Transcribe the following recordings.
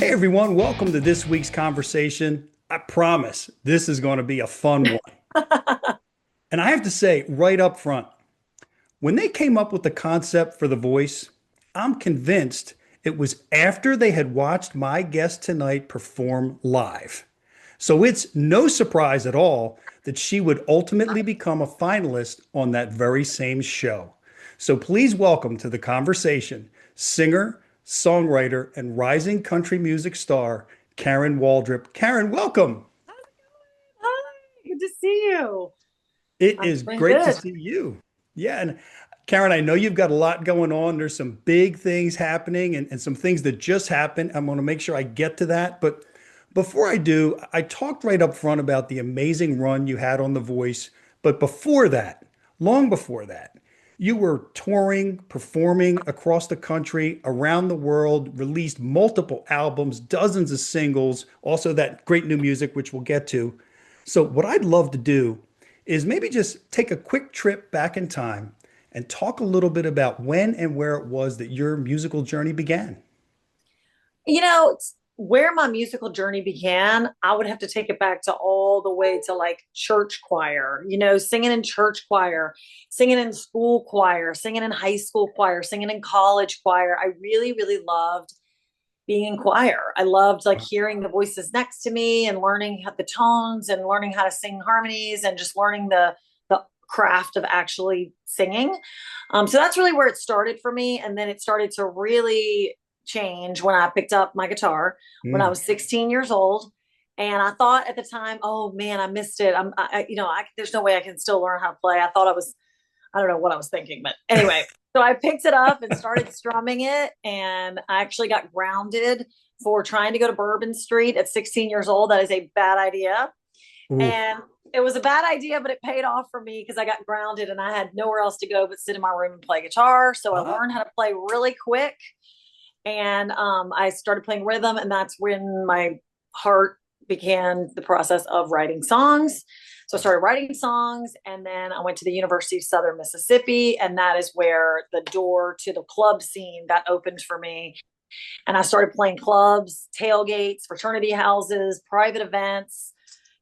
Hey everyone, welcome to this week's conversation. I promise this is going to be a fun one. And I have to say right up front, when they came up with the concept for The Voice, I'm convinced it was after they had watched my guest tonight perform live. So it's no surprise at all that she would ultimately become a finalist on that very same show. So please welcome to the conversation singer, songwriter, and rising country music star, Karen Waldrup. Karen, welcome. Hi, good to see you. It I'm is doing great to good. see you. Yeah, and Karen, I know you've got a lot going on. There's some big things happening and some things that just happened. I'm going to make sure I get to that. But before I do, I talked right up front about the amazing run you had on The Voice. But before that, long before that, you were touring, performing across the country, around the world, released multiple albums, dozens of singles, also that great new music, which we'll get to. So, what I'd love to do is maybe just take a quick trip back in time and talk a little bit about when and where it was that your musical journey began. Where my musical journey began, I would have to take it back to all the way to like church choir, singing in church choir, singing in school choir, singing in high school choir, singing in college choir. I really, really loved being in choir. I loved like hearing the voices next to me and learning the tones and learning how to sing harmonies and just learning the craft of actually singing. So that's really where it started for me. And then it started to really change when I picked up my guitar when I Mm. was 16 years old. And I thought at the time, oh man, I missed it. There's no way I can still learn how to play. I don't know what I was thinking, but anyway, so I picked it up and started strumming it. And I actually got grounded for trying to go to Bourbon Street at 16 years old. That is a bad idea. Ooh. And it was a bad idea, but it paid off for me because I got grounded and I had nowhere else to go but sit in my room and play guitar. So I Ah, learned how to play really quick. And I started playing rhythm. And that's when my heart began the process of writing songs. So I started writing songs, and then I went to the University of Southern Mississippi, and that is where the door to the club scene got opened for me. And I started playing clubs, tailgates, fraternity houses, private events,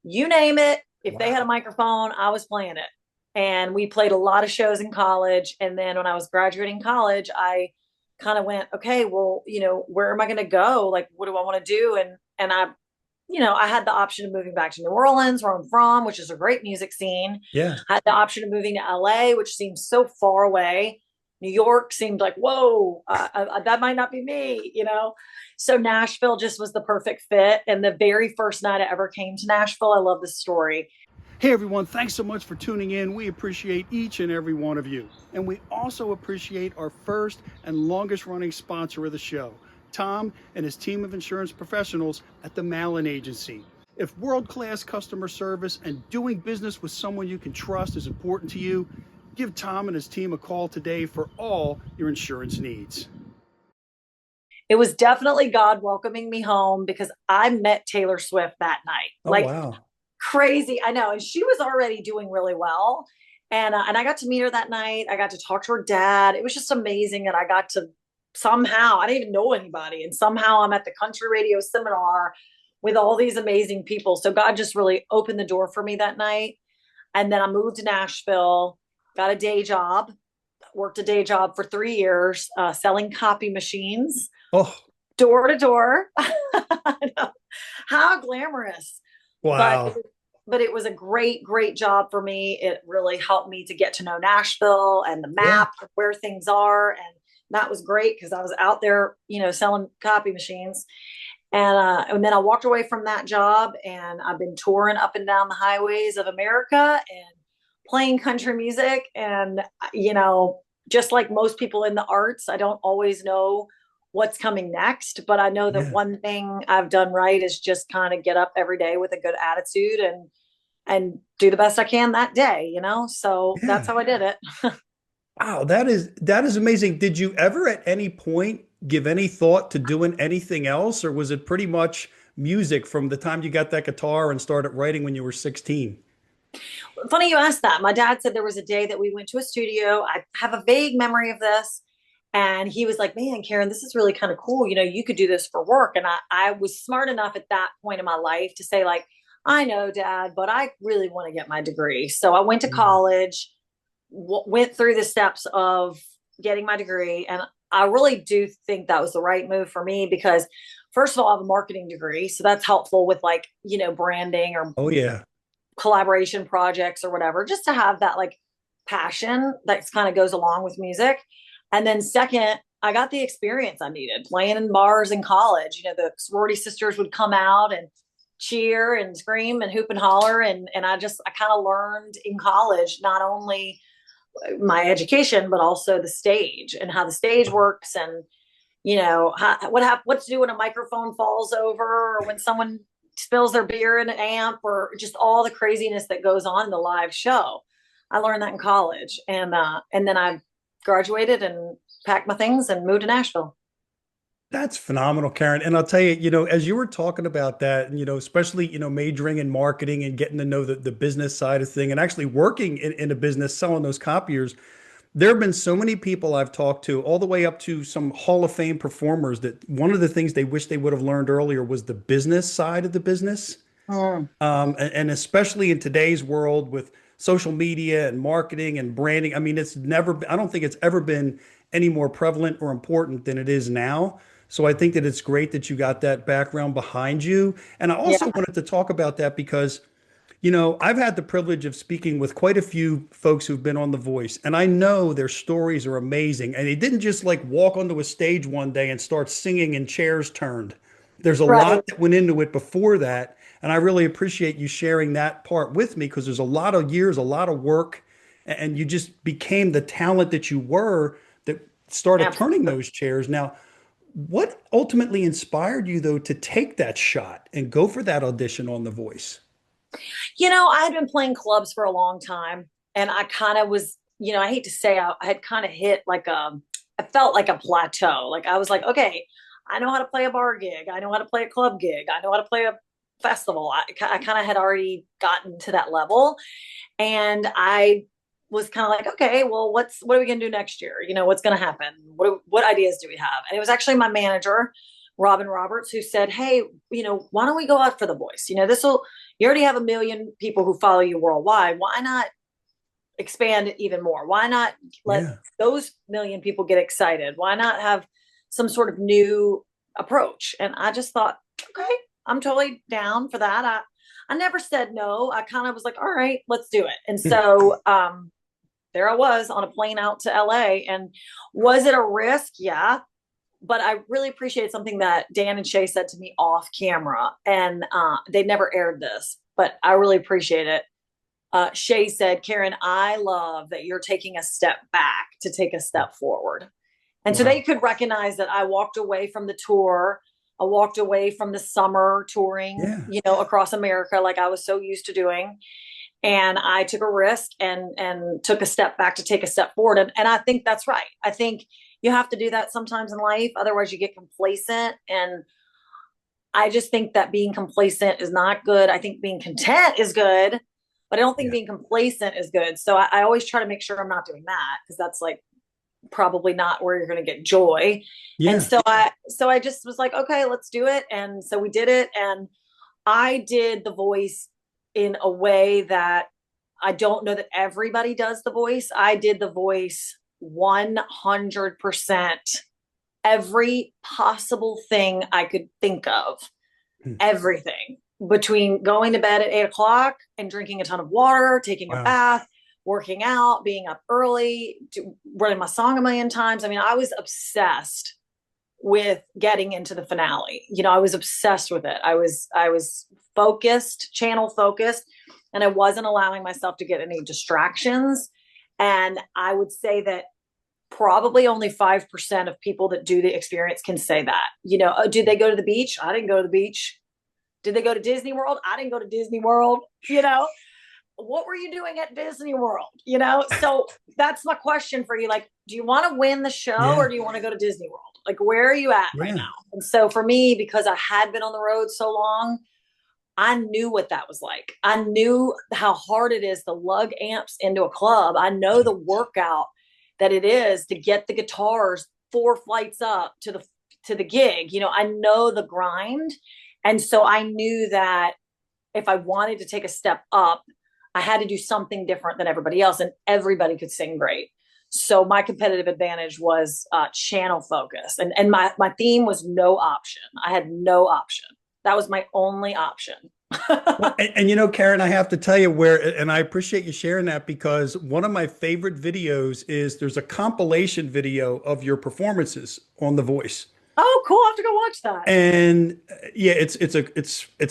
you name it. If they had a wow. microphone, I was playing it. And we played a lot of shows in college. And then when I was graduating college, I kind of went, okay, well, where am I going to go? Like, what do I want to do? And I had the option of moving back to New Orleans, where I'm from, which is a great music scene. Yeah. I had the option of moving to LA, which seems so far away. New York seemed like, whoa, that might not be me. So Nashville just was the perfect fit. And the very first night I ever came to Nashville, I love this story. Hey everyone, thanks so much for tuning in. We appreciate each and every one of you. And we also appreciate our first and longest running sponsor of the show, Tom and his team of insurance professionals at the Malin Agency. If world class customer service and doing business with someone you can trust is important to you, give Tom and his team a call today for all your insurance needs. It was definitely God welcoming me home because I met Taylor Swift that night. Oh, Like wow. crazy, I know. And she was already doing really well. And I got to meet her that night. I got to talk to her dad. It was just amazing that I got to somehow, I didn't even know anybody. And somehow I'm at the country radio seminar with all these amazing people. So God just really opened the door for me that night. And then I moved to Nashville, got a day job, worked a day job for 3 years, selling copy machines Oh, door to door. How glamorous. But wow. but it was a great, great job for me. It really helped me to get to know Nashville and the Yeah. map of where things are. And that was great because I was out there, selling copy machines. And then I walked away from that job and I've been touring up and down the highways of America and playing country music. And, just like most people in the arts, I don't always know what's coming next, but I know that Yeah. one thing I've done right is just kind of get up every day with a good attitude and do the best I can that day. So that's Yeah. how I did it. Wow, that is amazing. Did you ever at any point give any thought to doing anything else, or was it pretty much music from the time you got that guitar and started writing when you were 16? Funny you asked that. My dad said there was a day that we went to a studio. I have a vague memory of this. And he was like, man, Karen, this is really kind of cool. You could do this for work. And I was smart enough at that point in my life to say, like, I know, Dad, but I really want to get my degree. So I went to Mm. college, went through the steps of getting my degree. And I really do think that was the right move for me because, first of all, I have a marketing degree. So that's helpful with, like, branding or Oh yeah. collaboration projects or whatever, just to have that like passion that kind of goes along with music. And then second, I got the experience I needed playing in bars in college. The sorority sisters would come out and cheer and scream and hoop and holler. And I kind of learned in college, not only my education, but also the stage and how the stage works, and what to do when a microphone falls over, or when someone spills their beer in an amp, or just all the craziness that goes on in the live show. I learned that in college, and then I graduated and packed my things and moved to Nashville. That's phenomenal, Karen. And I'll tell you, as you were talking about that, and, especially, majoring in marketing and getting to know the business side of thing and actually working in a business selling those copiers, there have been so many people I've talked to, all the way up to some Hall of Fame performers, that one of the things they wish they would have learned earlier was the business side of the business. Mm, And especially in today's world with social media and marketing and branding, I mean, I don't think it's ever been any more prevalent or important than it is now. So I think that it's great that you got that background behind you. And I also yeah, wanted to talk about that because I've had the privilege of speaking with quite a few folks who've been on The Voice, and I know their stories are amazing. And they didn't just like walk onto a stage one day and start singing and chairs turned. There's a right. lot that went into it before that. And I really appreciate you sharing that part with me because there's a lot of years, a lot of work, and you just became the talent that you were that started turning Absolutely. those chairs. Now, what ultimately inspired you, though, to take that shot and go for that audition on The Voice? I had been playing clubs for a long time, and I kind of was, I hate to say, I had kind of hit like I felt like a plateau. Like I was like, okay, I know how to play a bar gig. I know how to play a club gig. I know how to play a festival. I kind of had already gotten to that level. And I was kind of like, okay, well, what are we gonna do next year? What's gonna happen? What ideas do we have? And it was actually my manager, Robin Roberts, who said, hey, why don't we go out for The Voice? You already have 1 million people who follow you worldwide. Why not expand it even more? Why not let Yeah. those million people get excited? Why not have some sort of new approach? And I just thought, okay, I'm totally down for that. I never said no. I kind of was like, all right, let's do it. And so there I was on a plane out to LA. And was it a risk? Yeah. But I really appreciate something that Dan and Shay said to me off camera. And they never aired this, but I really appreciate it. Shay said, Karen, I love that you're taking a step back to take a step forward. And so they Wow. could recognize that I walked away from the tour. I walked away from the summer touring, Yeah. across America like I was so used to doing. And I took a risk and took a step back to take a step forward. And I think that's right. I think you have to do that sometimes in life. Otherwise you get complacent. And I just think that being complacent is not good. I think being content is good, but I don't think Yeah. being complacent is good. So I always try to make sure I'm not doing that, because that's like probably not where you're going to get joy. And Yeah. so I just was like, okay, let's do it. And so we did it. And I did The Voice in a way that I don't know that everybody does The Voice. I did The Voice 100%, every possible thing I could think of, Hmm. everything, between going to bed at 8 o'clock and drinking a ton of water, taking a Wow. bath, working out, being up early, running my song 1 million times. I mean, I was obsessed with getting into the finale. I was obsessed with it. I was focused, channel focused, and I wasn't allowing myself to get any distractions. And I would say that probably only 5% of people that do the experience can say that. Did they go to the beach? I didn't go to the beach. Did they go to Disney World? I didn't go to Disney World. What were you doing at Disney World? So that's my question for you. Like, do you want to win the show, Yeah. or do you want to go to Disney World? Like, where are you at right Yeah. now? And so for me, because I had been on the road so long, I knew what that was like. I knew how hard it is to lug amps into a club. I know the workout that it is to get the guitars 4 flights up to the gig. I know the grind. And so I knew that if I wanted to take a step up, I had to do something different than everybody else, and everybody could sing great. So my competitive advantage was channel focus, and my theme was no option. I had no option. That was my only option. Well, Karen, I have to tell you and I appreciate you sharing that because one of my favorite videos is there's a compilation video of your performances on The Voice. Oh, cool! I have to go watch that. And yeah, it's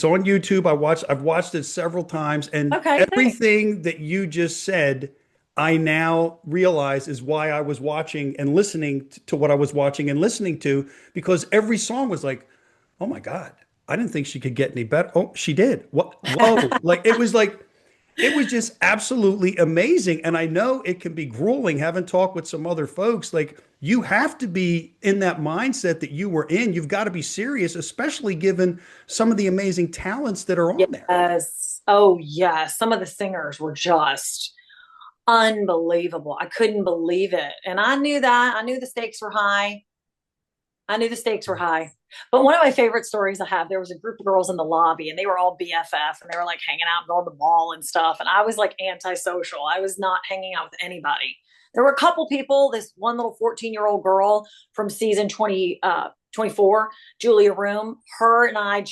on YouTube. I've watched it several times, and Okay, thanks. everything that you just said, I now realize is why I was watching and listening to what I was watching and listening to, because every song was like, oh my God, I didn't think she could get any better. Oh, she did. What? Whoa. It was just absolutely amazing. And I know it can be grueling having talked with some other folks. Like you have to be in that mindset that you were in. You've got to be serious, especially given some of the amazing talents that are on there. Yes. Oh, yes. Some of the singers were just unbelievable. I couldn't believe it. And I knew that. I knew the stakes were high. I knew the stakes were high. But one of my favorite stories I have, there was a group of girls in the lobby and they were all BFF and they were like hanging out, going to the mall and stuff. And I was like antisocial. I was not hanging out with anybody. There were a couple people, this one little 14-year-old girl from season 24, Julia Room, her and I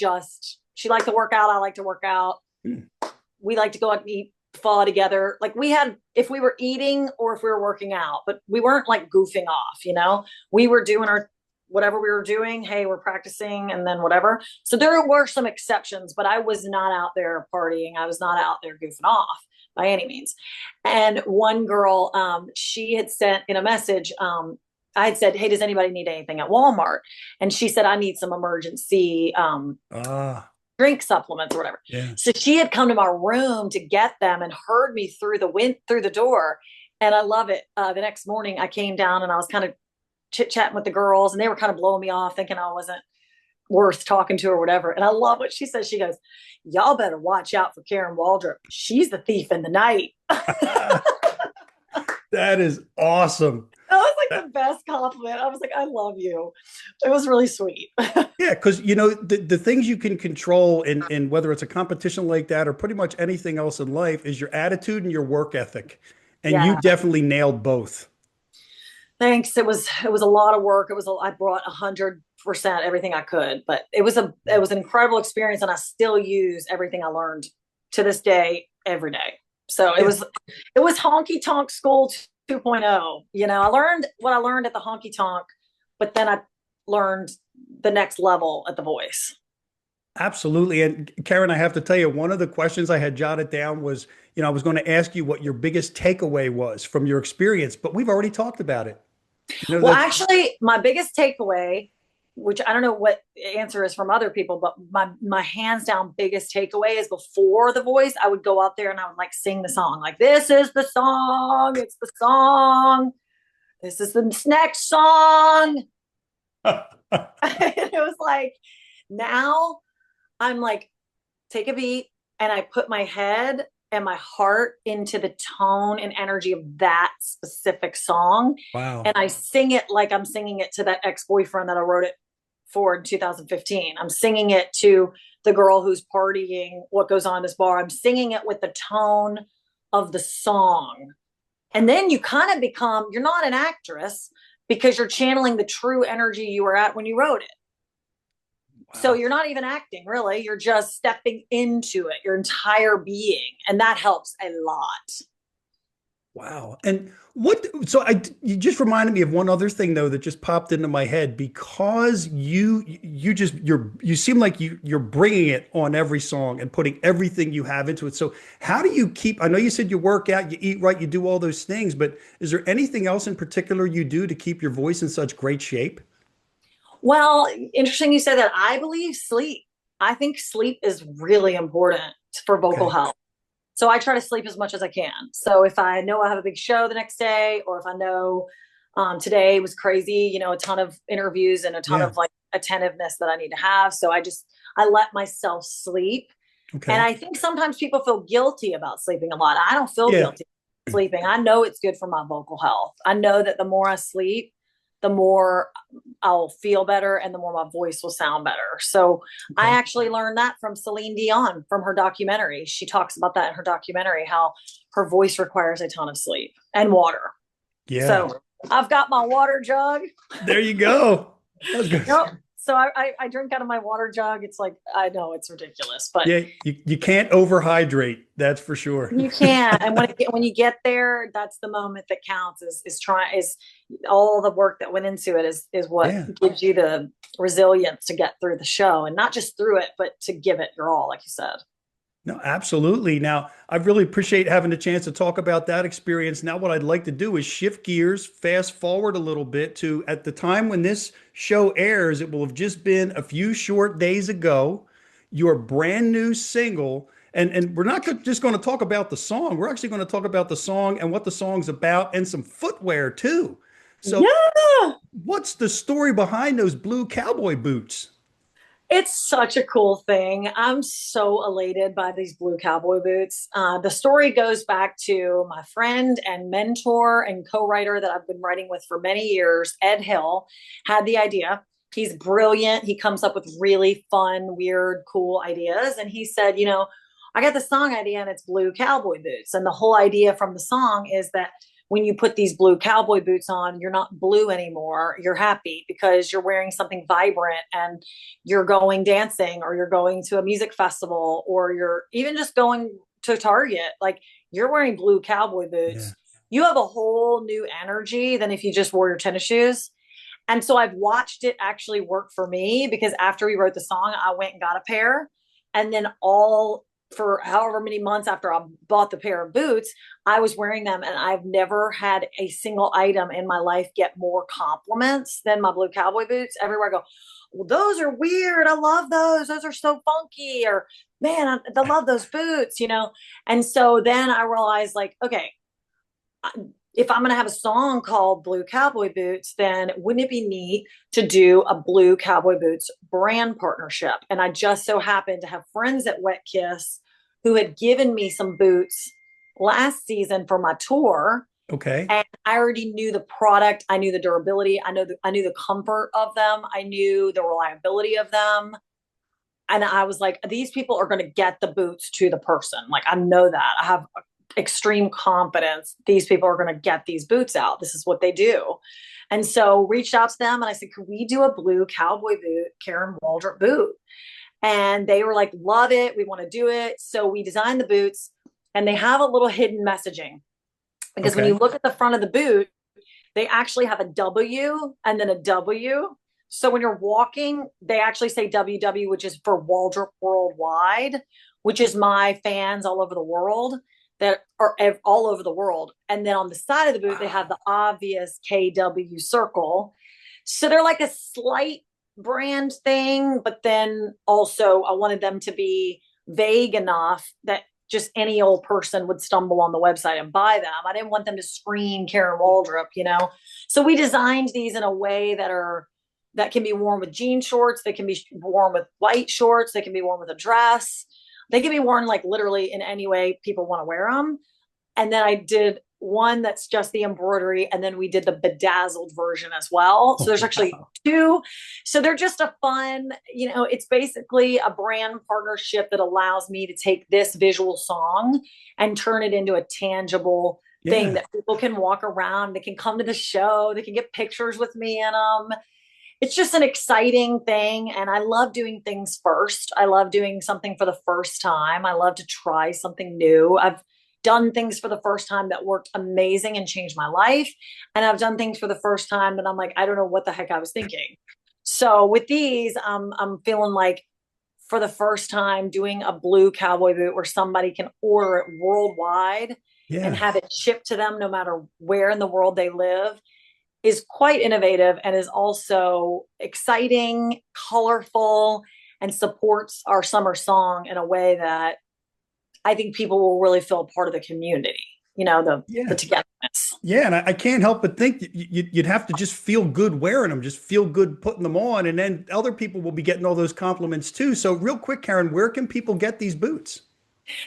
she liked to work out. I like to work out. Mm. We like to go out and eat pho together. Like we had, if we were eating or if we were working out, but we weren't like goofing off, we were doing our whatever we were doing. Hey, we're practicing and then whatever. So there were some exceptions, but I was not out there partying. I was not out there goofing off by any means. And one girl, she had sent in a message, I had said, hey, does anybody need anything at Walmart? And she said, I need some emergency drink supplements or whatever. Yeah. So she had come to my room to get them and heard me through the door. And I love it. The next morning I came down and I was kind of chit-chatting with the girls and they were kind of blowing me off thinking I wasn't worth talking to or whatever. And I love what she says. She goes, y'all better watch out for Karen Waldrup. She's the thief in the night. That is awesome. That was like the best compliment. I was like, I love you. It was really sweet. Yeah, because the things you can control in whether it's a competition like that or pretty much anything else in life is your attitude and your work ethic. And you Yeah. definitely nailed both. Thanks. It was a lot of work. I brought 100% everything I could, but it was an incredible experience, and I still use everything I learned to this day, every day. So it was honky tonk school 2.0. I learned what I learned at the honky tonk, but then I learned the next level at the Voice. Absolutely. And Karen, I have to tell you, one of the questions I had jotted down was, I was going to ask you what your biggest takeaway was from your experience, but we've already talked about it. Well, actually, my biggest takeaway, which I don't know what the answer is from other people, but my hands down biggest takeaway is before the Voice, I would go out there and I would like sing the song. Like, this is the song. It's the song. This is the next song. And it was like, now I'm like, take a beat and I put my head and my heart into the tone and energy of that specific song. Wow. And I sing it like I'm singing it to that ex-boyfriend that I wrote it for in 2015. I'm singing it to the girl who's partying, what goes on in this bar. I'm singing it with the tone of the song. And then you kind of you're not an actress because you're channeling the true energy you were at when you wrote it. Wow. So you're not even acting, really. You're just stepping into it, your entire being. And that helps a lot. Wow. And you just reminded me of one other thing though that just popped into my head because you seem like you're bringing it on every song and putting everything you have into it. So how do you I know you said you work out, you eat right, you do all those things, but is there anything else in particular you do to keep your voice in such great shape? Well, interesting you said that. I believe sleep. I think sleep is really important for vocal health. So I try to sleep as much as I can. So if I know I have a big show the next day, or if I know today was crazy, a ton of interviews and a ton of like attentiveness that I need to have. So I let myself sleep. Okay. And I think sometimes people feel guilty about sleeping a lot. I don't feel guilty sleeping. I know it's good for my vocal health. I know that the more I sleep, the more I'll feel better and the more my voice will sound better. So I Okay. actually learned that from Celine Dion from her documentary. She talks about that in her documentary, how her voice requires a ton of sleep and water. Yeah. So I've got my water jug. There you go. I was gonna Yep. So I drink out of my water jug. It's like, I know it's ridiculous, but Yeah, you can't overhydrate. That's for sure. you can. And when you get there, that's the moment that counts, is all the work that went into it is what Yeah. gives you the resilience to get through the show, and not just through it, but to give it your all, like you said. No, absolutely. Now, I really appreciate having the chance to talk about that experience. Now, what I'd like to do is shift gears, fast forward a little bit to at the time when this show airs, it will have just been a few short days ago, your brand new single. And we're not just going to talk about the song. We're actually going to talk about the song and what the song's about and some footwear too. So, Yeah. what's the story behind those blue cowboy boots? It's such a cool thing. I'm so elated by these blue cowboy boots. The story goes back to my friend and mentor and co-writer that I've been writing with for many years, Ed Hill, had the idea. He's brilliant. He comes up with really fun, weird, cool ideas. And he said, I got the song idea and it's blue cowboy boots. And the whole idea from the song is that when you put these blue cowboy boots on, you're not blue anymore. You're happy because you're wearing something vibrant and you're going dancing, or you're going to a music festival, or you're even just going to Target. Like, you're wearing blue cowboy Yeah. boots. You have a whole new energy than if you just wore your tennis shoes. And so I've watched it actually work for me, because after we wrote the song, I went and got a pair. And then all for however many months after I bought the pair of boots, I was wearing them, and I've never had a single item in my life get more compliments than my blue cowboy boots. Everywhere I go, well, those are weird. I love those. Those are so funky. Or, man, I love those boots. And so then I realized, like, okay, if I'm going to have a song called Blue Cowboy Boots, then wouldn't it be neat to do a Blue Cowboy Boots brand partnership? And I just so happened to have friends at Wet Kiss who had given me some boots last season for my tour. Okay. And I already knew the product. I knew the durability. I knew the comfort of them. I knew the reliability of them. And I was like, these people are going to get the boots to the person. Like, I know that. I have extreme confidence these people are going to get these boots out. This is what they do. And so reached out to them and I said, could we do a blue cowboy boot, Karen Waldrup boot? And they were like, love it. We want to do it. So we designed the boots, and they have a little hidden messaging, because when you Okay. look at the front of the boot, they actually have a W and then a W. So when you're walking, they actually say WW, which is for Waldrup Worldwide, which is my fans all over the world that are all over the world. And then on the side of the boot, they have the obvious KW circle. So they're like a slight brand thing, but then also I wanted them to be vague enough that just any old person would stumble on the website and buy them. I didn't want them to scream Karen Waldrup. So we designed these in a way that can be worn with jean shorts, they can be worn with white shorts, they can be worn with a dress. They can be worn like literally in any way people want to wear them. And then I did one that's just the embroidery, and then we did the bedazzled version as well. So Oh, there's actually wow. two. So they're just a fun, it's basically a brand partnership that allows me to take this visual song and turn it into a tangible thing Yeah. that people can walk around. They can come to the show. They can get pictures with me in them. It's just an exciting thing. And I love doing things first. I love doing something for the first time. I love to try something new. I've done things for the first time that worked amazing and changed my life. And I've done things for the first time that I'm like, I don't know what the heck I was thinking. So with these, I'm feeling like for the first time doing a blue cowboy boot where somebody can order it worldwide and Yeah. have it shipped to them no matter where in the world they live is quite innovative, and is also exciting, colorful, and supports our summer song in a way that I think people will really feel part of the community, the Yeah. togetherness. Yeah, and I can't help but think you'd have to just feel good wearing them, just feel good putting them on, and then other people will be getting all those compliments too. So, real quick, Karen, where can people get these boots?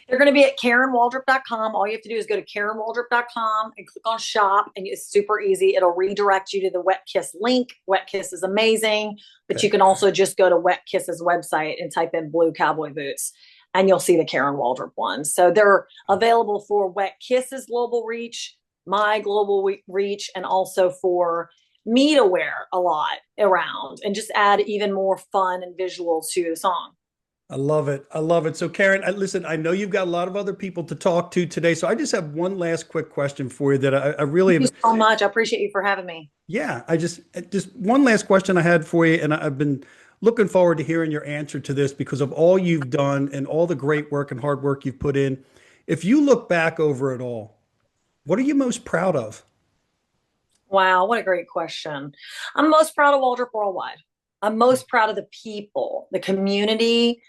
They're going to be at KarenWaldrup.com. All you have to do is go to KarenWaldrup.com and click on shop, and it's super easy. It'll redirect you to the Wet Kiss link. Wet Kiss is amazing, but Okay. you can also just go to Wet Kiss's website and type in blue cowboy boots, and you'll see the Karen Waldrup ones. So they're available for Wet Kiss's global reach, my global reach, and also for me to wear a lot around and just add even more fun and visual to the song. I love it. I love it. So, Karen, listen, I know you've got a lot of other people to talk to today. So, I just have one last quick question for you that I really Thank you have. so much. I appreciate you for having me. Yeah, just one last question I had for you. And I've been looking forward to hearing your answer to this because of all you've done and all the great work and hard work you've put in. If you look back over it all, what are you most proud of? Wow, what a great question. I'm most proud of Waldrup Worldwide. I'm most proud of the people, the community.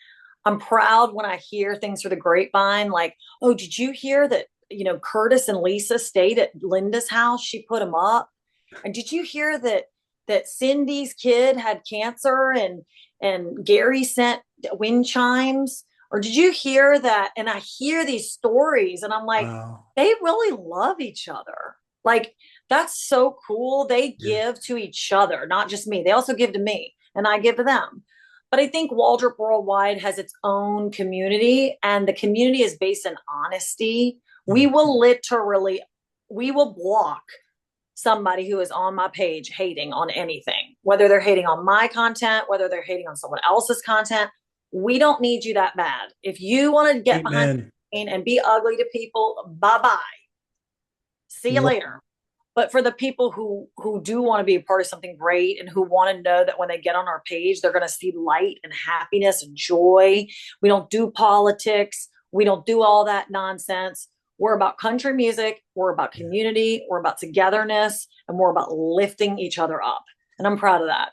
I'm proud when I hear things through the grapevine, like, oh, did you hear that, Curtis and Lisa stayed at Linda's house? She put them up. And did you hear that Cindy's kid had cancer and Gary sent wind chimes? Or did you hear that? And I hear these stories and I'm like, Wow. they really love each other. Like, that's so cool. They Yeah. give to each other, not just me. They also give to me and I give to them. But I think Waldrop Worldwide has its own community, and the community is based in honesty. Mm. We will block somebody who is on my page hating on anything, whether they're hating on my content, whether they're hating on someone else's content. We don't need you that bad. If you want to get behind Amen. the screen and be ugly to people, bye bye. See you Love later. But for the people who do want to be a part of something great and who want to know that when they get on our page, they're going to see light and happiness and joy. We don't do politics. We don't do all that nonsense. We're about country music. We're about community. We're about togetherness, and we're about lifting each other up. And I'm proud of that.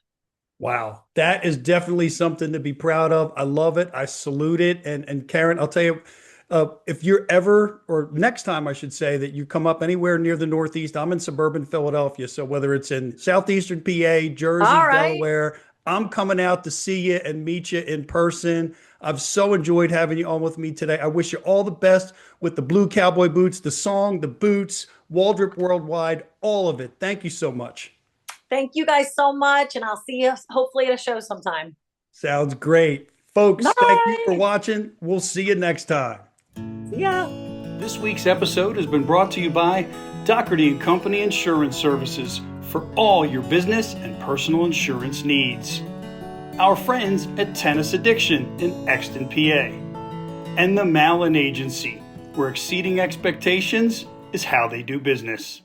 Wow, that is definitely something to be proud of. I love it. I salute it. And Karen, I'll tell you, if you're ever, or next time I should say, that you come up anywhere near the Northeast, I'm in suburban Philadelphia. So whether it's in southeastern PA, Jersey, All right. Delaware, I'm coming out to see you and meet you in person. I've so enjoyed having you on with me today. I wish you all the best with the Blue Cowboy Boots, the song, the boots, Waldrop Worldwide, all of it. Thank you so much. Thank you guys so much. And I'll see you hopefully at a show sometime. Sounds great. Folks, thank you for Bye. watching. We'll see you next time. See ya. This week's episode has been brought to you by Doherty and Company Insurance Services for all your business and personal insurance needs. Our friends at Tennis Addiction in Exton, PA. And the Malin Agency, where exceeding expectations is how they do business.